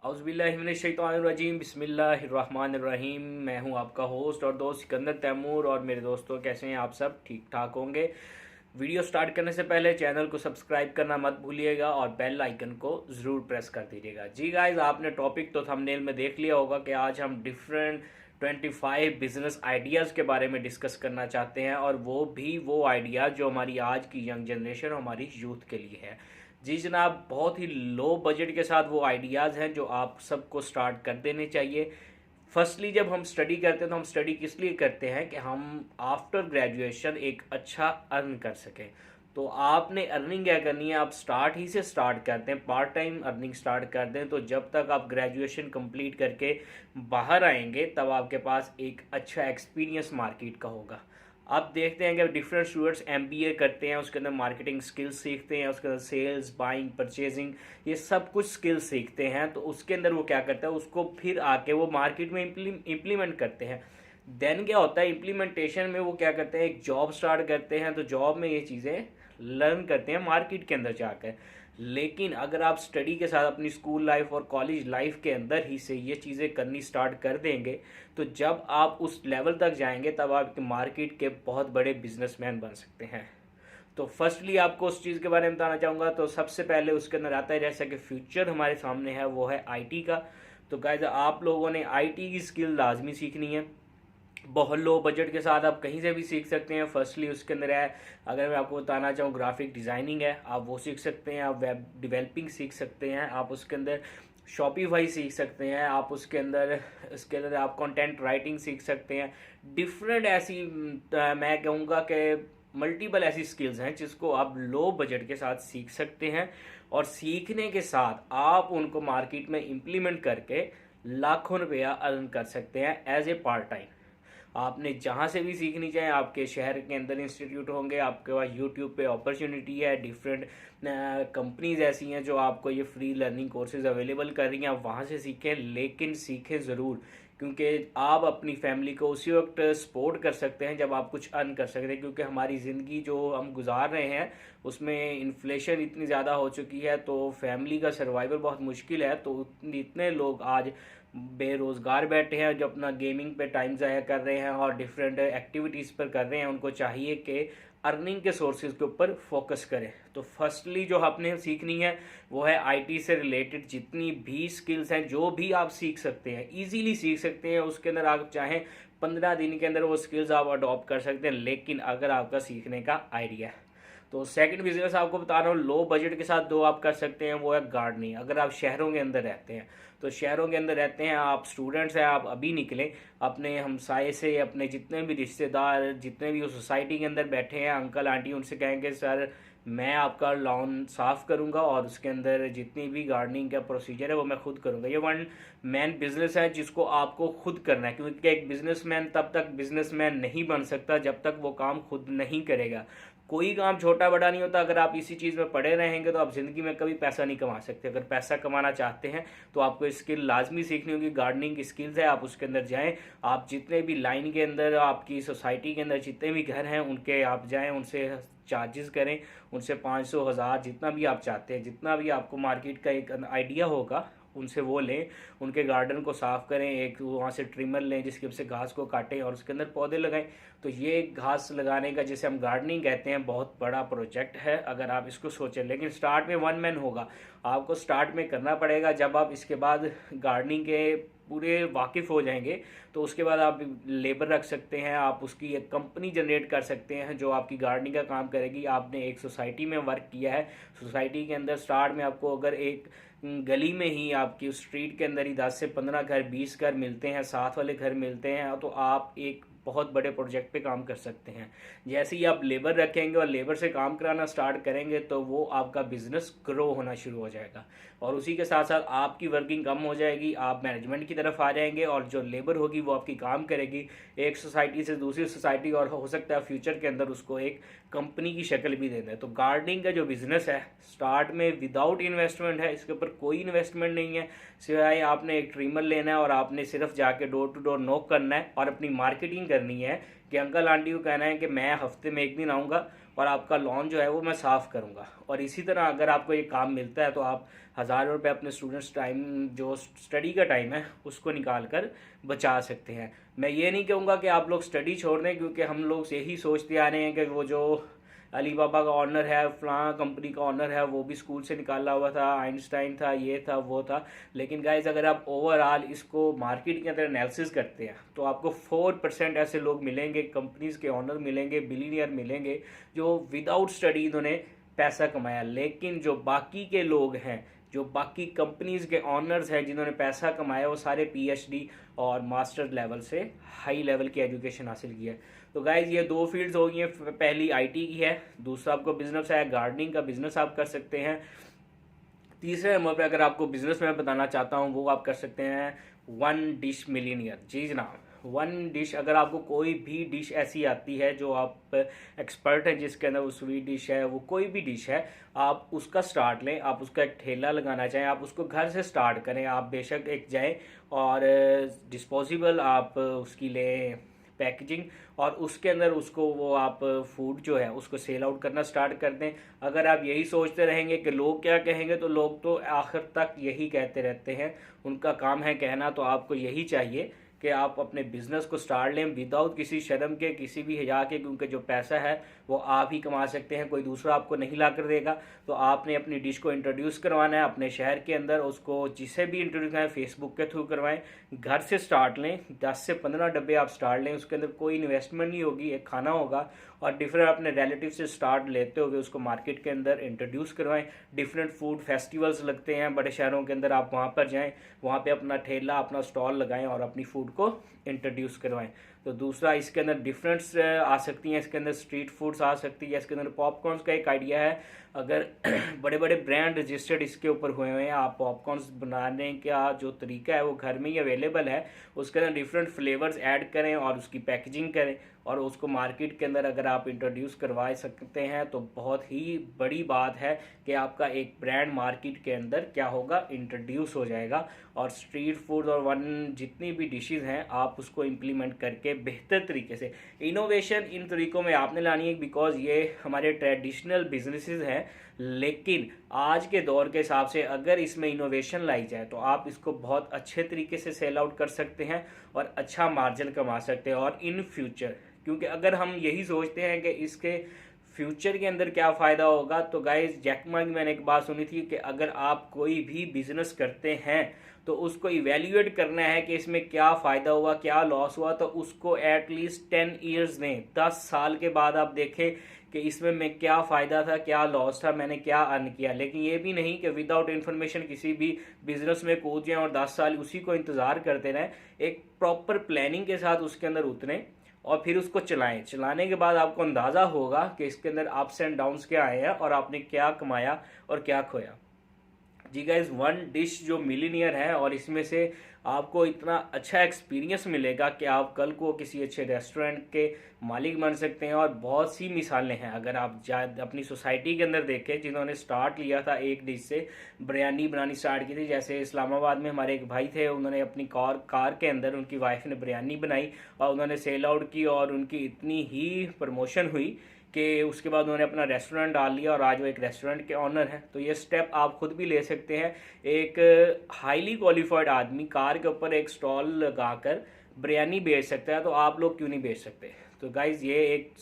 औज़ुबिल्लाहिमिनश्शैतानिर्रजीम बिस्मिल्लाहिर्रहमानिर्रहीम। मैं हूं आपका होस्ट और दोस्त सिकंदर तैमूर। और मेरे दोस्तों, कैसे हैं आप सब? ठीक ठाक होंगे। वीडियो स्टार्ट करने से पहले चैनल को सब्सक्राइब करना मत भूलिएगा और बेल आइकन को ज़रूर प्रेस कर दीजिएगा। जी गाइस, आपने टॉपिक तो थंबनेल में देख लिया होगा कि आज हम डिफरेंट 25 बिजनेस आइडियाज़ के बारे में डिस्कस करना चाहते हैं, और वो आइडियाज़ जो हमारी आज की यंग जनरेशन, हमारी यूथ के लिए है। जी जनाब, बहुत ही लो बजट के साथ वो आइडियाज़ हैं जो आप सबको स्टार्ट कर देने चाहिए। फर्स्टली, जब हम स्टडी करते हैं तो हम स्टडी किस लिए करते हैं कि हम आफ्टर ग्रेजुएशन एक अच्छा अर्न कर सकें। तो आपने अर्निंग क्या करनी है, आप स्टार्ट ही से स्टार्ट करते हैं, पार्ट टाइम अर्निंग स्टार्ट कर दें। तो जब तक आप ग्रेजुएशन कंप्लीट करके बाहर आएंगे तब आपके पास एक अच्छा एक्सपीरियंस मार्केट का होगा। आप देखते हैं कि डिफरेंट स्टूडेंट्स एमबीए करते हैं, उसके अंदर मार्केटिंग स्किल्स सीखते हैं, उसके अंदर सेल्स, बाइंग, परचेजिंग, ये सब कुछ स्किल्स सीखते हैं। तो उसके अंदर वो क्या करता है, उसको फिर आके वो मार्केट में इम्प्लीमेंट करते हैं। देन क्या होता है, इम्प्लीमेंटेशन में वो क्या करते हैं, एक जॉब स्टार्ट करते हैं। तो जॉब में ये चीज़ें लर्न करते हैं मार्केट के अंदर जाकर। लेकिन अगर आप स्टडी के साथ अपनी स्कूल लाइफ और कॉलेज लाइफ के अंदर ही से ये चीज़ें करनी स्टार्ट कर देंगे, तो जब आप उस लेवल तक जाएंगे तब आप मार्केट के बहुत बड़े बिजनेसमैन बन सकते हैं। तो फर्स्टली आपको उस चीज़ के बारे में बताना चाहूँगा। तो सबसे पहले उसके अंदर आता है, जैसा कि फ्यूचर हमारे सामने है वो है आईटी का। तो गाइस, आप लोगों ने आईटी की स्किल लाजमी सीखनी है। बहुत लो बजट के साथ आप कहीं से भी सीख सकते हैं। फर्स्टली उसके अंदर है, अगर मैं आपको बताना चाहूँ, ग्राफिक डिज़ाइनिंग है, आप वो सीख सकते हैं। आप वेब डेवलपिंग सीख सकते हैं। आप उसके अंदर शॉपिफाई सीख सकते हैं। आप उसके अंदर आप कंटेंट राइटिंग सीख सकते हैं। डिफरेंट ऐसी मैं कहूँगा कि मल्टीपल ऐसी स्किल्स हैं जिसको आप लो बजट के साथ सीख सकते हैं, और सीखने के साथ आप उनको मार्केट में इम्प्लीमेंट करके लाखों रुपया अर्न कर सकते हैं एज ए पार्ट टाइम। आपने जहाँ से भी सीखनी चाहे, आपके शहर के अंदर इंस्टीट्यूट होंगे, आपके पास यूट्यूब पे अपॉर्चुनिटी है। डिफरेंट कंपनीज ऐसी हैं जो आपको ये फ्री लर्निंग कोर्सेज अवेलेबल कर रही हैं, आप वहाँ से सीखें। लेकिन सीखें ज़रूर, क्योंकि आप अपनी फैमिली को उसी वक्त सपोर्ट कर सकते हैं जब आप कुछ अर्न कर सकते हैं। क्योंकि हमारी ज़िंदगी जो हम गुजार रहे हैं उसमें इन्फ्लेशन इतनी ज़्यादा हो चुकी है, तो फैमिली का सर्वाइवल बहुत मुश्किल है। तो इतने लोग आज बेरोज़गार बैठे हैं जो अपना गेमिंग पे टाइम ज़ाया कर रहे हैं और डिफरेंट एक्टिविटीज़ पर कर रहे हैं। उनको चाहिए कि अर्निंग के सोर्सेज के ऊपर फोकस करें। तो फर्स्टली जो आपने सीखनी है वो है आईटी से रिलेटेड जितनी भी स्किल्स हैं, जो भी आप सीख सकते हैं, इजीली सीख सकते हैं। उसके अंदर आप चाहें 15 दिन के अंदर वो स्किल्स आप अडॉप्ट कर सकते हैं, लेकिन अगर आपका सीखने का आइडिया है। तो सेकंड बिजनेस आपको बता रहा हूँ, लो बजट के साथ दो आप कर सकते हैं, वो है गार्डनिंग। अगर आप शहरों के अंदर रहते हैं, तो शहरों के अंदर रहते हैं, आप स्टूडेंट्स हैं, आप अभी निकले अपने हमसाए से, अपने जितने भी रिश्तेदार, जितने भी उस सोसाइटी के अंदर बैठे हैं अंकल आंटी, उनसे कहेंगे सर मैं आपका लॉन साफ़ करूंगा और उसके अंदर जितनी भी गार्डनिंग का प्रोसीजर है वो मैं खुद करूंगा। ये वन मैन बिजनेस है जिसको आपको खुद करना है, क्योंकि एक बिजनेसमैन तब तक बिजनेसमैन नहीं बन सकता जब तक वो काम खुद नहीं करेगा। कोई काम छोटा बड़ा नहीं होता। अगर आप इसी चीज़ में पड़े रहेंगे तो आप ज़िंदगी में कभी पैसा नहीं कमा सकते। अगर पैसा कमाना चाहते हैं तो आपको स्किल लाजमी सीखनी होगी। गार्डनिंग की स्किल्स है, आप उसके अंदर जाएं। आप जितने भी लाइन के अंदर, आपकी सोसाइटी के अंदर जितने भी घर हैं उनके आप जाएं, उनसे चार्जेस करें, उनसे 500, 1000, जितना भी आप चाहते हैं, जितना भी आपको मार्केट का एक आइडिया होगा उनसे वो लें। उनके गार्डन को साफ़ करें, एक वहाँ से ट्रिमर लें जिसकी वजह से घास को काटें और उसके अंदर पौधे लगाएं। तो ये घास लगाने का, जिसे हम गार्डनिंग कहते हैं, बहुत बड़ा प्रोजेक्ट है अगर आप इसको सोचें। लेकिन स्टार्ट में वन मैन होगा, आपको स्टार्ट में करना पड़ेगा। जब आप इसके बाद गार्डनिंग के पूरे वाकिफ़ हो जाएंगे तो उसके बाद आप लेबर रख सकते हैं, आप उसकी एक कंपनी जनरेट कर सकते हैं जो आपकी गार्डनिंग का काम करेगी। आपने एक सोसाइटी में वर्क किया है, सोसाइटी के अंदर स्टार्ट में आपको अगर एक गली में ही, आपकी उस स्ट्रीट के अंदर ही 10 से 15 घर, 20 घर मिलते हैं, साथ वाले घर मिलते हैं, तो आप एक बहुत बड़े प्रोजेक्ट पे काम कर सकते हैं। जैसे ही आप लेबर रखेंगे और लेबर से काम कराना स्टार्ट करेंगे तो वो आपका बिजनेस ग्रो होना शुरू हो जाएगा, और उसी के साथ साथ आपकी वर्किंग कम हो जाएगी, आप मैनेजमेंट की तरफ आ जाएंगे, और जो लेबर होगी वो आपकी काम करेगी एक सोसाइटी से दूसरी सोसाइटी, और हो सकता है फ्यूचर के अंदर उसको एक कंपनी की शक्ल भी दे दें। तो गार्डनिंग का जो बिजनेस है स्टार्ट में विदाउट इन्वेस्टमेंट है, इसके ऊपर कोई इन्वेस्टमेंट नहीं है, सिवाय आपने एक ट्रिमर लेना है और आपने सिर्फ जाके डोर टू डोर नॉक करना है और अपनी मार्केटिंग करनी है कि अंकल आंटी को कहना है कि मैं हफ्ते में एक दिन आऊँगा और आपका लॉन जो है वो मैं साफ़ करूँगा। और इसी तरह अगर आपको ये काम मिलता है तो आप हज़ारों रुपये अपने स्टूडेंट्स टाइम जो स्टडी का टाइम है उसको निकाल कर बचा सकते हैं। मैं ये नहीं कहूँगा कि आप लोग स्टडी छोड़ दें, क्योंकि हम लोग यही सोचते आ रहे हैं कि वो जो अली बाबा का ऑनर है, फलां कंपनी का ऑनर है, वो भी स्कूल से निकाला हुआ था, आइंस्टाइन था, ये था वो था। लेकिन गाइज अगर आप ओवरऑल इसको मार्केट के अंदर एनालिसिस करते हैं तो आपको 4% ऐसे लोग मिलेंगे, कंपनीज के ऑनर मिलेंगे, बिलीनियर मिलेंगे, जो विदाउट स्टडी इन्होंने पैसा कमाया। लेकिन जो बाकी के लोग हैं, जो बाकी कंपनीज के ऑनर्स हैं जिन्होंने पैसा कमाया, वो सारे पीएचडी और मास्टर लेवल से हाई लेवल की एजुकेशन हासिल की है। तो गाइज ये दो फील्ड्स हो गई हैं, पहली आईटी की है, दूसरा आपको बिजनेस है, गार्डनिंग का बिजनेस आप कर सकते हैं। तीसरे नंबर पे अगर आपको बिजनेस में बताना चाहता हूँ वो आप कर सकते हैं वन डिश मिलीनियर। जी जनाब, वन डिश, अगर आपको कोई भी डिश ऐसी आती है जो आप एक्सपर्ट हैं जिसके अंदर वो स्वीट डिश है, वो कोई भी डिश है, आप उसका स्टार्ट लें, आप उसका एक ठेला लगाना चाहें, आप उसको घर से स्टार्ट करें। आप बेशक एक जाएं और डिस्पोजेबल आप उसकी लें पैकेजिंग, और उसके अंदर उसको वो आप फूड जो है उसको सेल आउट करना स्टार्ट कर दें। अगर आप यही सोचते रहेंगे कि लोग क्या कहेंगे, तो लोग तो आखिर तक यही कहते रहते हैं, उनका काम है कहना। तो आपको यही चाहिए कि आप अपने बिजनेस को स्टार्ट लें विदाउट किसी शर्म के, किसी भी हिजा के, क्योंकि जो पैसा है वो आप ही कमा सकते हैं, कोई दूसरा आपको नहीं ला कर देगा। तो आपने अपनी डिश को इंट्रोड्यूस करवाना है अपने शहर के अंदर, उसको जिसे भी इंट्रोड्यूस करें, फेसबुक के थ्रू करवाएं, घर से स्टार्ट लें, 10 से 15 डब्बे आप स्टार्ट लें, उसके अंदर कोई इन्वेस्टमेंट नहीं होगी, एक खाना होगा, और डिफरेंट अपने रिलेटिव से स्टार्ट लेते हुए उसको मार्केट के अंदर इंट्रोड्यूस करवाएं। डिफरेंट फूड फेस्टिवल्स लगते हैं बड़े शहरों के अंदर, आप वहाँ पर जाएं, वहाँ पे अपना ठेला, अपना स्टॉल लगाएं और अपनी फूड को इंट्रोड्यूस करवाएं। तो दूसरा इसके अंदर डिफरेंट्स आ सकती हैं, इसके अंदर स्ट्रीट फूड्स आ सकती है, इसके अंदर पॉपकॉर्न्स का एक आइडिया है। अगर बड़े बड़े ब्रांड रजिस्टर्ड इसके ऊपर हुए हुए हैं, आप पॉपकॉर्न्स बनाने का जो तरीका है वो घर में ही अवेलेबल है, उसके अंदर डिफरेंट फ्लेवर्स ऐड करें और उसकी पैकेजिंग करें और उसको मार्केट के अंदर अगर आप इंट्रोड्यूस करवा सकते हैं तो बहुत ही बड़ी बात है कि आपका एक ब्रांड मार्केट के अंदर क्या होगा, इंट्रोड्यूस हो जाएगा। और स्ट्रीट फूड और वन जितनी भी डिशेस हैं आप उसको इम्प्लीमेंट करके बेहतर तरीके से, इनोवेशन इन तरीकों में आपने लानी है, बिकॉज ये हमारे ट्रेडिशनल बिजनेसेस हैं। लेकिन आज के दौर के हिसाब से अगर इसमें इनोवेशन लाई जाए तो आप इसको बहुत अच्छे तरीके से सेल आउट कर सकते हैं और अच्छा मार्जिन कमा सकते हैं। और इन फ्यूचर, क्योंकि अगर हम यही सोचते हैं कि इसके फ्यूचर के अंदर क्या फ़ायदा होगा, तो गाइस जैकमा की मैंने एक बात सुनी थी कि अगर आप कोई भी बिजनेस करते हैं तो उसको इवेल्युएट करना है कि इसमें क्या फ़ायदा हुआ, क्या लॉस हुआ, तो उसको एटलीस्ट 10 ईयर्स दें। 10 साल के बाद आप देखें कि इसमें मैं क्या फ़ायदा था, क्या लॉस था, मैंने क्या अर्न किया। लेकिन ये भी नहीं कि विदाउट इन्फॉर्मेशन किसी भी बिजनेस में कूद जाएं और 10 साल उसी को इंतज़ार करते रहें। एक प्रॉपर प्लानिंग के साथ उसके अंदर उतरें और फिर उसको चलाएं। चलाने के बाद आपको अंदाज़ा होगा कि इसके अंदर अप्स एंड डाउन्स क्या आए हैं और आपने क्या कमाया और क्या खोया। जी गाइज, वन डिश जो मिलीनियर है और इसमें से आपको इतना अच्छा एक्सपीरियंस मिलेगा कि आप कल को किसी अच्छे रेस्टोरेंट के मालिक बन सकते हैं। और बहुत सी मिसालें हैं, अगर आप अपनी सोसाइटी के अंदर देखें जिन्होंने स्टार्ट लिया था एक डिश से, बिरयानी बनानी स्टार्ट की थी। जैसे इस्लामाबाद में हमारे एक भाई थे, उन्होंने अपनी कार के अंदर उनकी वाइफ ने बिरयानी बनाई और उन्होंने सेल आउट की और उनकी इतनी ही प्रमोशन हुई कि उसके बाद उन्होंने अपना रेस्टोरेंट डाल लिया और आज वो एक रेस्टोरेंट के ऑनर हैं। तो ये स्टेप आप खुद भी ले सकते हैं। एक हाईली क्वालिफाइड आदमी कार के ऊपर एक स्टॉल लगाकर बिरयानी बेच सकता है, तो आप लोग क्यों नहीं बेच सकते। तो गाइज़ ये एक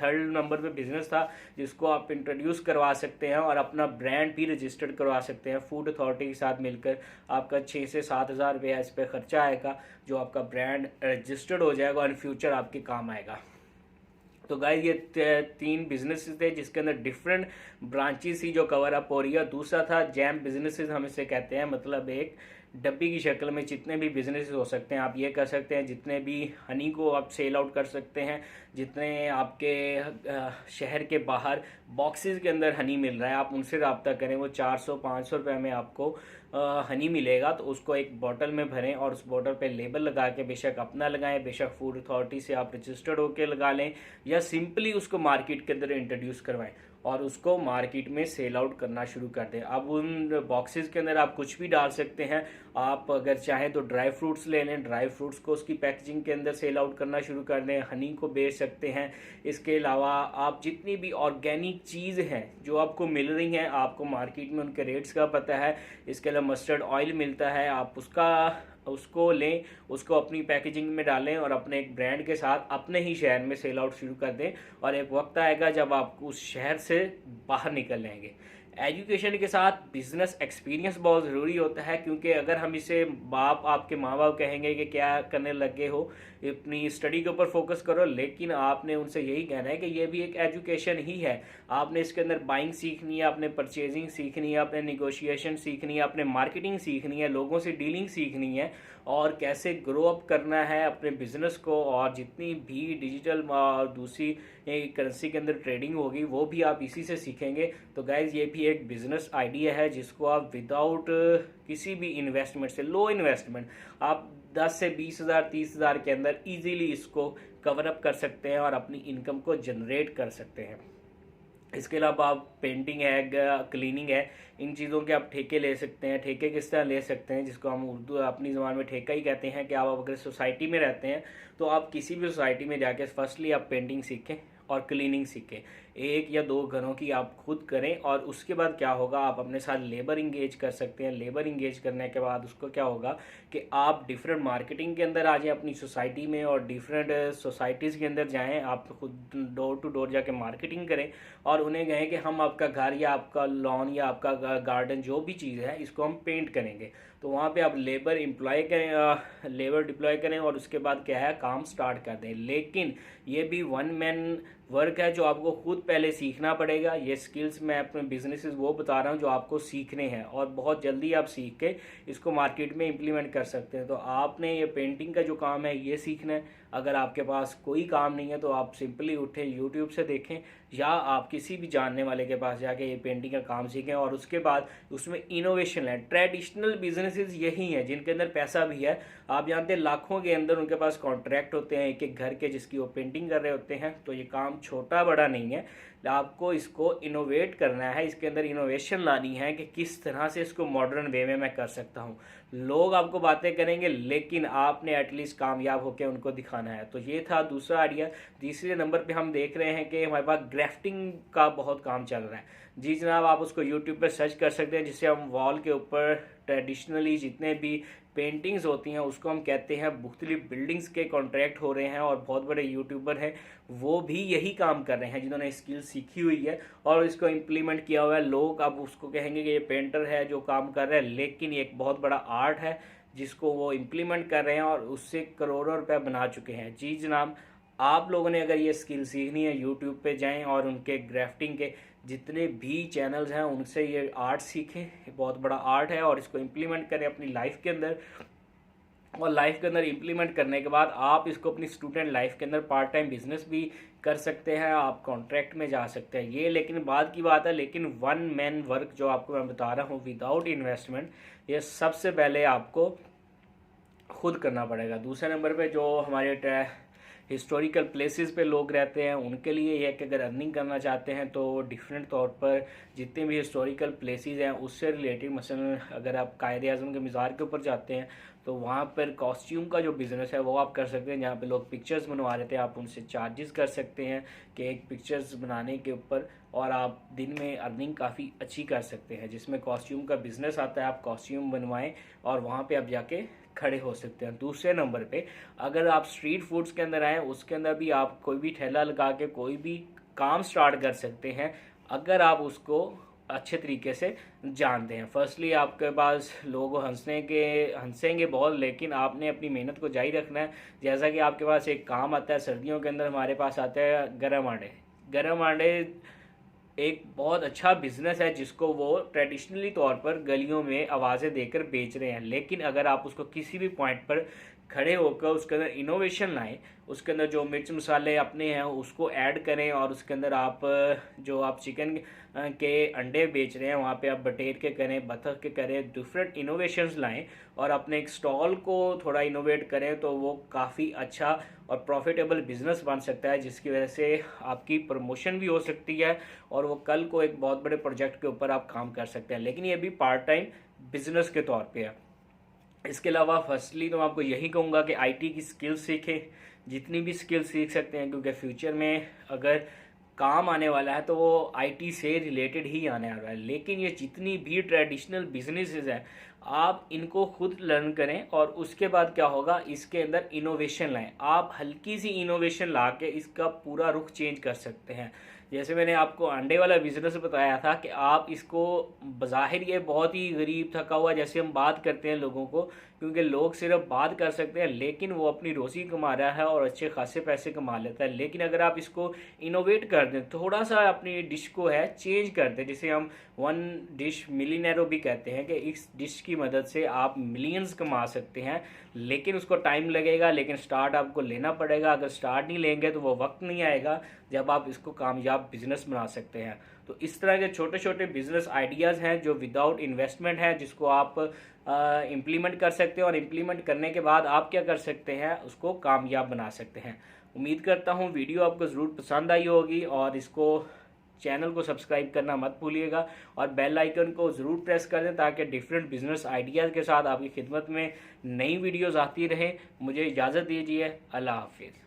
थर्ड नंबर पे बिजनेस था जिसको आप इंट्रोड्यूस करवा सकते हैं और अपना ब्रांड भी रजिस्टर्ड करवा सकते हैं। फूड अथॉरिटी के साथ मिलकर आपका 6 से 7 हज़ार रुपया इस पर खर्चा आएगा, जो आपका ब्रांड रजिस्टर्ड हो जाएगा और इन फ्यूचर आपके काम आएगा। तो गाइस ये 3 बिजनेसेस थे जिसके अंदर डिफरेंट ब्रांचेस ही जो कवर अप हो रही है। दूसरा था जैम बिजनेसेस, हम इसे कहते हैं, मतलब एक डब्बी की शक्ल में जितने भी बिजनेसेस हो सकते हैं आप ये कर सकते हैं। जितने भी हनी को आप सेल आउट कर सकते हैं, जितने आपके शहर के बाहर बॉक्सेस के अंदर हनी मिल रहा है आप उनसे रब्ता करें। वो 400-500 रुपये में आपको हनी मिलेगा, तो उसको एक बोतल में भरें और उस बोतल पे लेबल लगा के बेशक अपना लगाएं, बेशक फूड अथॉरिटी से आप रजिस्टर्ड होकर लगा लें या सिंपली उसको मार्केट के अंदर इंट्रोड्यूस करवाएं। और उसको मार्केट में सेल आउट करना शुरू कर दें। अब उन बॉक्सेस के अंदर आप कुछ भी डाल सकते हैं। आप अगर चाहें तो ड्राई फ्रूट्स ले लें, ड्राई फ्रूट्स को उसकी पैकेजिंग के अंदर सेल आउट करना शुरू कर दें, हनी को बेच सकते हैं। इसके अलावा आप जितनी भी ऑर्गेनिक चीज़ हैं जो आपको मिल रही हैं, आपको मार्केट में उनके रेट्स का पता है। इसके अलावा मस्टर्ड ऑयल मिलता है, आप उसको लें, उसको अपनी पैकेजिंग में डालें और अपने एक ब्रांड के साथ अपने ही शहर में सेल आउट शुरू कर दें। और एक वक्त आएगा जब आप उस शहर से बाहर निकल लेंगे। एजुकेशन के साथ बिजनेस एक्सपीरियंस बहुत ज़रूरी होता है, क्योंकि अगर हम इसे आपके माँ बाप कहेंगे कि क्या करने लगे हो, अपनी स्टडी के ऊपर फोकस करो, लेकिन आपने उनसे यही कहना है कि ये भी एक एजुकेशन ही है। आपने इसके अंदर बाइंग सीखनी है, आपने परचेजिंग सीखनी है, आपने निगोशिएशन सीखनी है, आपने मार्केटिंग सीखनी है, लोगों से डीलिंग सीखनी है, और कैसे ग्रो अप करना है अपने बिजनेस को। और जितनी भी डिजिटल दूसरी करेंसी के अंदर ट्रेडिंग होगी वो भी आप इसी से सीखेंगे। तो गाइज ये भी एक बिजनेस आइडिया है जिसको आप विदाउट किसी भी इन्वेस्टमेंट से, लो इन्वेस्टमेंट, आप 10 से 20,000 30,000 के अंदर इजीली इसको कवर अप कर सकते हैं और अपनी इनकम को जनरेट कर सकते हैं। इसके अलावा आप पेंटिंग है, क्लीनिंग है, इन चीज़ों के आप ठेके ले सकते हैं। ठेके किस तरह ले सकते हैं, जिसको हम उर्दू अपनी ज़बान में ठेका ही कहते हैं, कि आप अगर सोसाइटी में रहते हैं तो आप किसी भी सोसाइटी में जाके फर्स्टली आप पेंटिंग सीखें और क्लीनिंग सीखें। 1 या 2 घरों की आप खुद करें, और उसके बाद क्या होगा, आप अपने साथ लेबर इंगेज कर सकते हैं। लेबर इंगेज करने के बाद उसको क्या होगा कि आप डिफरेंट मार्केटिंग के अंदर आ जाएं अपनी सोसाइटी में, और डिफरेंट सोसाइटीज़ के अंदर जाएं, आप खुद डोर टू डोर जाके मार्केटिंग करें और उन्हें कहें कि हम आपका घर या आपका लॉन या आपका गार्डन जो भी चीज़ है इसको हम पेंट करेंगे। तो वहाँ पे आप लेबर डिप्लॉय करें और उसके बाद क्या है, काम स्टार्ट कर दें। लेकिन ये भी 1 मैन वर्क है जो आपको खुद पहले सीखना पड़ेगा। ये स्किल्स मैं अपने बिजनेसेस वो बता रहा हूँ जो आपको सीखने हैं, और बहुत जल्दी आप सीख के इसको मार्केट में इम्प्लीमेंट कर सकते हैं। तो आपने ये पेंटिंग का जो काम है ये सीखना है। अगर आपके पास कोई काम नहीं है तो आप सिंपली उठें, यूट्यूब से देखें, या आप किसी भी जानने वाले के पास जाके ये पेंटिंग का काम सीखें, और उसके बाद उसमें इनोवेशन है। ट्रेडिशनल बिजनेसेस यही हैं जिनके अंदर पैसा भी है। आप जानते हैं लाखों के अंदर उनके पास कॉन्ट्रैक्ट होते हैं एक एक घर के, जिसकी वो पेंटिंग कर रहे होते हैं। तो ये काम छोटा बड़ा नहीं है, आपको इसको इनोवेट करना है, इसके अंदर इनोवेशन लानी है कि किस तरह से इसको मॉडर्न वे में मैं कर सकता हूँ। लोग आपको बातें करेंगे, लेकिन आपने एटलीस्ट कामयाब होकर उनको दिखाना है। तो ये था दूसरा आइडिया। तीसरे नंबर पे हम देख रहे हैं कि हमारे पास ग्राफ्टिंग का बहुत काम चल रहा है। जी जनाब, आप उसको यूट्यूब पर सर्च कर सकते हैं, जिससे हम वॉल के ऊपर ट्रेडिशनली जितने भी पेंटिंग्स होती हैं उसको हम कहते हैं मुख्तलिफ बिल्डिंग्स के कॉन्ट्रैक्ट हो रहे हैं, और बहुत बड़े यूट्यूबर हैं वो भी यही काम कर रहे हैं जिन्होंने स्किल सीखी हुई है और इसको इम्प्लीमेंट किया हुआ है। लोग अब उसको कहेंगे कि ये पेंटर है जो काम कर रहा है, लेकिन ये एक बहुत बड़ा आर्ट है जिसको वो इम्प्लीमेंट कर रहे हैं और उससे करोड़ों रुपए बना चुके हैं। जी जनाब, आप लोगों ने अगर ये स्किल सीखनी है यूट्यूब पे जाएं और उनके ग्राफ्टिंग के जितने भी चैनल्स हैं उनसे ये आर्ट सीखें। ये बहुत बड़ा आर्ट है और इसको इम्प्लीमेंट करें अपनी लाइफ के अंदर, और लाइफ के अंदर इम्प्लीमेंट करने के बाद आप इसको अपनी स्टूडेंट लाइफ के अंदर पार्ट टाइम बिजनेस भी कर सकते हैं, आप कॉन्ट्रैक्ट में जा सकते हैं। ये लेकिन बाद की बात है, लेकिन 1 मैन वर्क जो आपको मैं बता रहा हूँ विदाउट इन्वेस्टमेंट, ये सबसे पहले आपको खुद करना पड़ेगा। दूसरे नंबर पे जो हमारे हिस्टोरिकल प्लेसेस पे लोग रहते हैं उनके लिए यह है कि अगर अर्निंग करना चाहते हैं तो डिफरेंट तौर पर जितने भी हिस्टोरिकल प्लेसेस हैं उससे रिलेटेड, मसलन अगर आप कायद आज़म के मज़ार के ऊपर जाते हैं तो वहाँ पर कॉस्ट्यूम का जो बिज़नेस है वो आप कर सकते हैं। जहाँ पे लोग पिक्चर्स बनवा रहे थे आप उनसे चार्जेस कर सकते हैं कि एक पिक्चर्स बनाने के ऊपर, और आप दिन में अर्निंग काफ़ी अच्छी कर सकते हैं। जिसमें कॉस्ट्यूम का बिज़नेस आता है, आप कॉस्ट्यूम बनवाएं और वहाँ पे आप जाके खड़े हो सकते हैं। दूसरे नंबर पे अगर आप स्ट्रीट फूड्स के अंदर आएँ, उसके अंदर भी आप कोई भी ठेला लगा के कोई भी काम स्टार्ट कर सकते हैं अगर आप उसको अच्छे तरीके से जानते हैं। फर्स्टली आपके पास लोग हंसेंगे बहुत, लेकिन आपने अपनी मेहनत को जारी रखना है। जैसा कि आपके पास एक काम आता है सर्दियों के अंदर, हमारे पास आता है गरम आंडे। गरम आंडे एक बहुत अच्छा बिजनेस है जिसको वो ट्रेडिशनली तौर पर गलियों में आवाज़ें देकर बेच रहे हैं, लेकिन अगर आप उसको किसी भी पॉइंट पर खड़े होकर उसके अंदर इनोवेशन लाएं, उसके अंदर जो मिर्च मसाले अपने हैं उसको ऐड करें, और उसके अंदर आप जो आप चिकन के अंडे बेच रहे हैं वहाँ पे आप बटेर के करें, बतख के करें, डिफरेंट इनोवेशंस लाएं और अपने एक स्टॉल को थोड़ा इनोवेट करें तो वो काफ़ी अच्छा और प्रॉफिटेबल बिजनेस बन सकता है, जिसकी वजह से आपकी प्रमोशन भी हो सकती है और वो कल को एक बहुत बड़े प्रोजेक्ट के ऊपर आप काम कर सकते हैं। लेकिन ये भी पार्ट टाइम बिजनेस के तौर पे है। इसके अलावा फर्स्टली तो मैं आपको यही कहूँगा कि आईटी की स्किल्स सीखें, जितनी भी स्किल्स सीख सकते हैं, क्योंकि फ्यूचर में अगर काम आने वाला है तो वो आईटी से रिलेटेड ही आने वाला है। लेकिन ये जितनी भी ट्रेडिशनल बिजनेसेस हैं आप इनको खुद लर्न करें और उसके बाद क्या होगा, इसके अंदर इनोवेशन लाएं। आप हल्की सी इनोवेशन ला के इसका पूरा रुख चेंज कर सकते हैं। जैसे मैंने आपको अंडे वाला बिजनेस बताया था कि आप इसको, बज़ाहिर ये बहुत ही गरीब थका हुआ जैसे हम बात करते हैं लोगों को, क्योंकि लोग सिर्फ बात कर सकते हैं लेकिन वो अपनी रोज़ी कमा रहा है और अच्छे खासे पैसे कमा लेता है। लेकिन अगर आप इसको इनोवेट कर दें, थोड़ा सा अपनी डिश को है चेंज कर दें, जिसे हम वन डिश मिलीनेरो भी कहते हैं कि इस डिश की मदद से आप मिलियंस कमा सकते हैं। लेकिन उसको टाइम लगेगा, लेकिन स्टार्ट आपको लेना पड़ेगा। अगर स्टार्ट नहीं लेंगे तो वो वक्त नहीं आएगा जब आप इसको कामयाब बिजनेस बना सकते हैं। तो इस तरह के छोटे छोटे बिजनेस आइडियाज़ हैं जो विदाउट इन्वेस्टमेंट है, जिसको आप इम्प्लीमेंट कर सकते हैं और इम्प्लीमेंट करने के बाद आप क्या कर सकते हैं, उसको कामयाब बना सकते हैं। उम्मीद करता हूँ वीडियो आपको ज़रूर पसंद आई होगी और इसको चैनल को सब्सक्राइब करना मत भूलिएगा और बेल आइकन को ज़रूर प्रेस कर दें ताकि डिफरेंट बिजनेस आइडियाज़ के साथ आपकी खिदमत में नई वीडियोज़ आती रहें। मुझे इजाज़त दीजिए। अल्लाह हाफिज़।